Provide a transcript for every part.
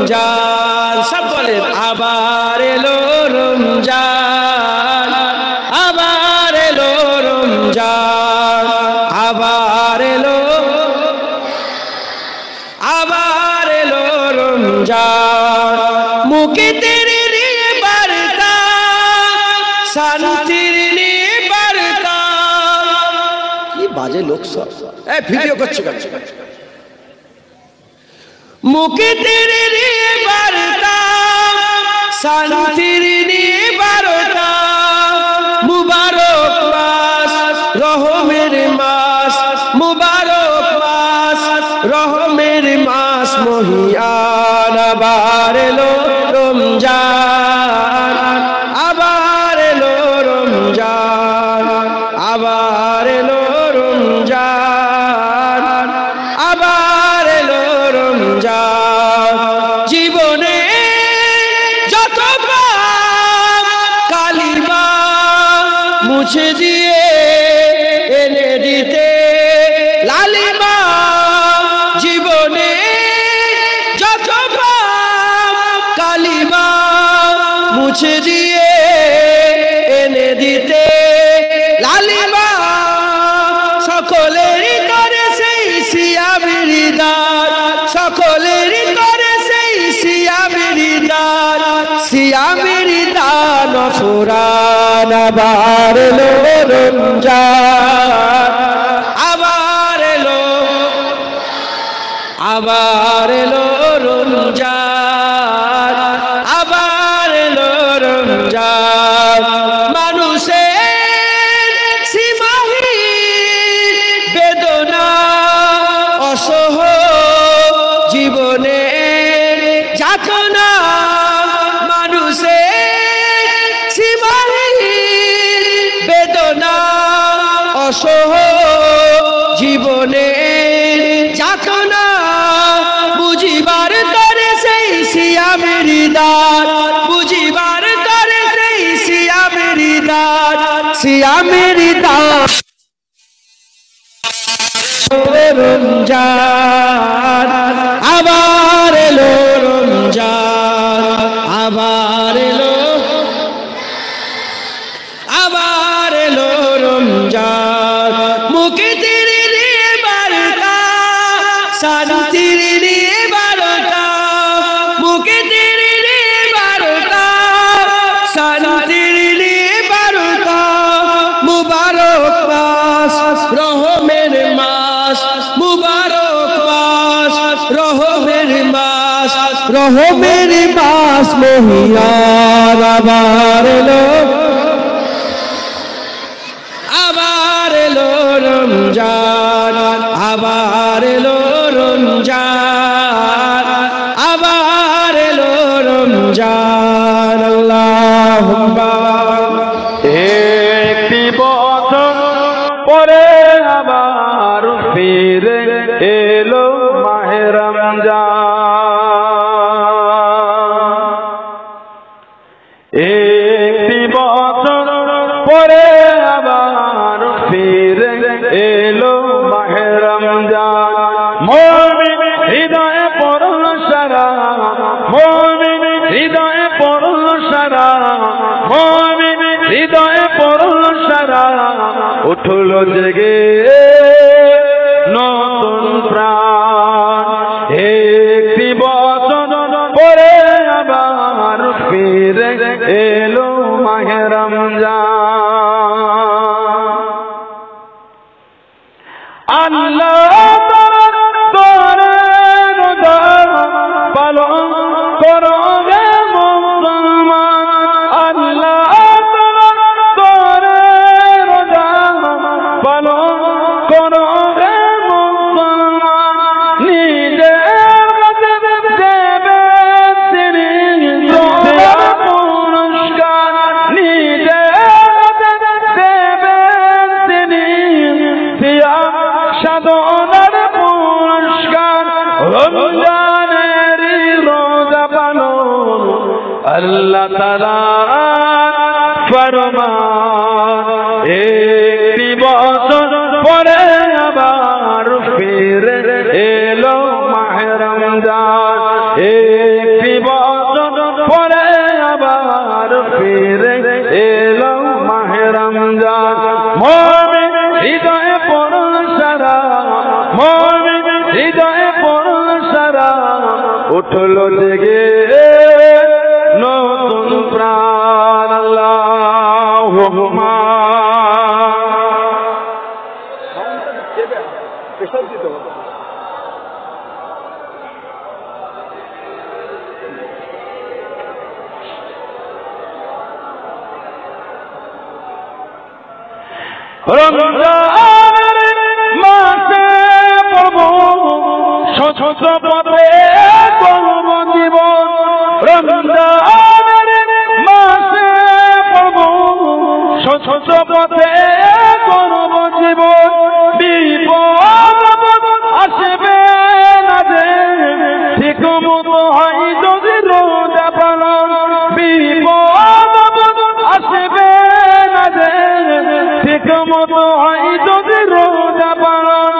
রমজান, সব বলেন আবার এলো রমজান, আবার এলো রমজান, আবার এলো, আবার এলো রমজান। মুখে তেরে নিয়ে বার্তা, শান্তির নিয়ে বার্তা। কি বাজে লোক সব, এই ভিডিও করছে কেন? মুখে তেরে নিয়ে বার্তা, শান্তির নিয়ে বার্তা। মুবারক মাস, রহমের মাস, মুবারক মাস, রহমের মাস মহিয়ান। আবার এলো রমজান, আবার এলো রমজান, আবার এলো রমজান, আবার এলো রমজান। জীবনে যত পাপ কালিমা মুছে দিয়ে এনে দিতে লালিমা। জীবনে যত পাপ কালিমা মুছে দিয়ে এনে দিতে লালিমা। সকলেরই করে সেই সিয়ামের দান, সকলেরই করে সেই সিয়ামের দান, সিয়ামের দান ফুরান। আবার এলো রমজান, আবার এলো, আবার এলো রমজান, আবার এলো রমজান। মানুষের সীমাহীন বেদনা অসহ জীবনের যাতনা। মানুষের সীমাহীন বেদনা অসহ জীবনের যাতনা। বুঝিবার তরে সেই সিয়ামের দান, বুঝিবার তরে সেই সিয়ামের দান, সিয়ামের দান। রমজান, আবার এলো রমজান, আবার এলো, আবার এলো রমজান। মুখে তেরে নিয়ে বার্তা, শান্তির নিয়ে বার্তা। মুখে তেরে নিয়ে বার্তা, শান্তির নিয়ে বার্তা। মুবারক মাস, রহমের মাস, মুবারক মাস, রহমের মাস, রহমের মাস মহিয়ান। আবার এলো, আবার এলো রমজান, আবার এলো রমজান, আবার এলো রমজান। আল্লাহুম্মা একটি বছর পরে আবার ফিরে এলো মাহে রমজান। একটি বছর পরে আবার ফিরে এলো মাহে রমজান। মুমিন হৃদয়ে পড়ল সারা, মুমিন হৃদয়ে পড়ল সারা, মুমিন হৃদয়ে পড়ল সারা। উঠল জেগে নতুন প্রাণ। একটি বছর পরে আবার ফিরে এলো মাহে রমজান। আল্লাহ তোরে রোজা পালন করো গে মুসলমান। আল্লাহ তোরে রোজা পালন করো গে মুসলমান। নিজের কাছে দেবে তিনি পুরস্কার, নিজের কাছে দেবে তিনি সাধনার পুরস্কার। রমজানের রোজা পালন আল্লাহ তাআলার ফরমান। একটি বছর পরে আবার ফিরে এলো মাহে রমজান। উঠলো জেগে নতুন প্রাণ আল্লাহুম্মা রমজানের মাসে পড়ব সহস্র পথে করব জীবন রমজানের মাসে পড়ব সহস্র পথে করব জীবন বিপদ আসবে না যে ঠিক মতো হয় যদি রোজা পালন বিপদ আসবে না যে ঠিক মতো হয় যদি রোজা পালন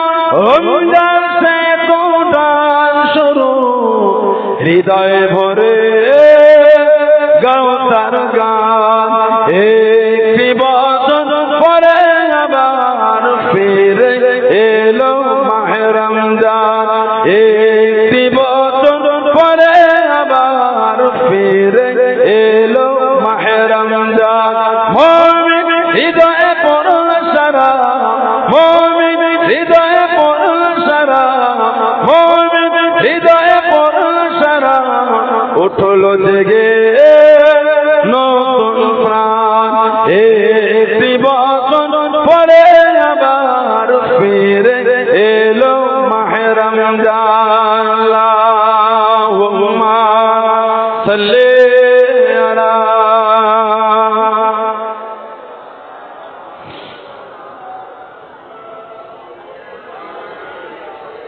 রমজান সে তোটার শুরু হৃদয়ে ভরে গাও তার গান একটি বছর পরে আবার ফিরে এলো মাহে রমজান একটি বছর পরে আবার ফিরে এলো মাহে রমজান মুমিন হৃদয়ে পড়ল সারা মুমিন হৃদয়ে পড়ল সারা মুমিন হৃদয়ে পড়ল সারা উঠলো জেগে নতুন প্রাণ একটি বছর পরে আবার ফিরে এলো মাহে রমজান আল্লাহুম্মা সাল্লি আলা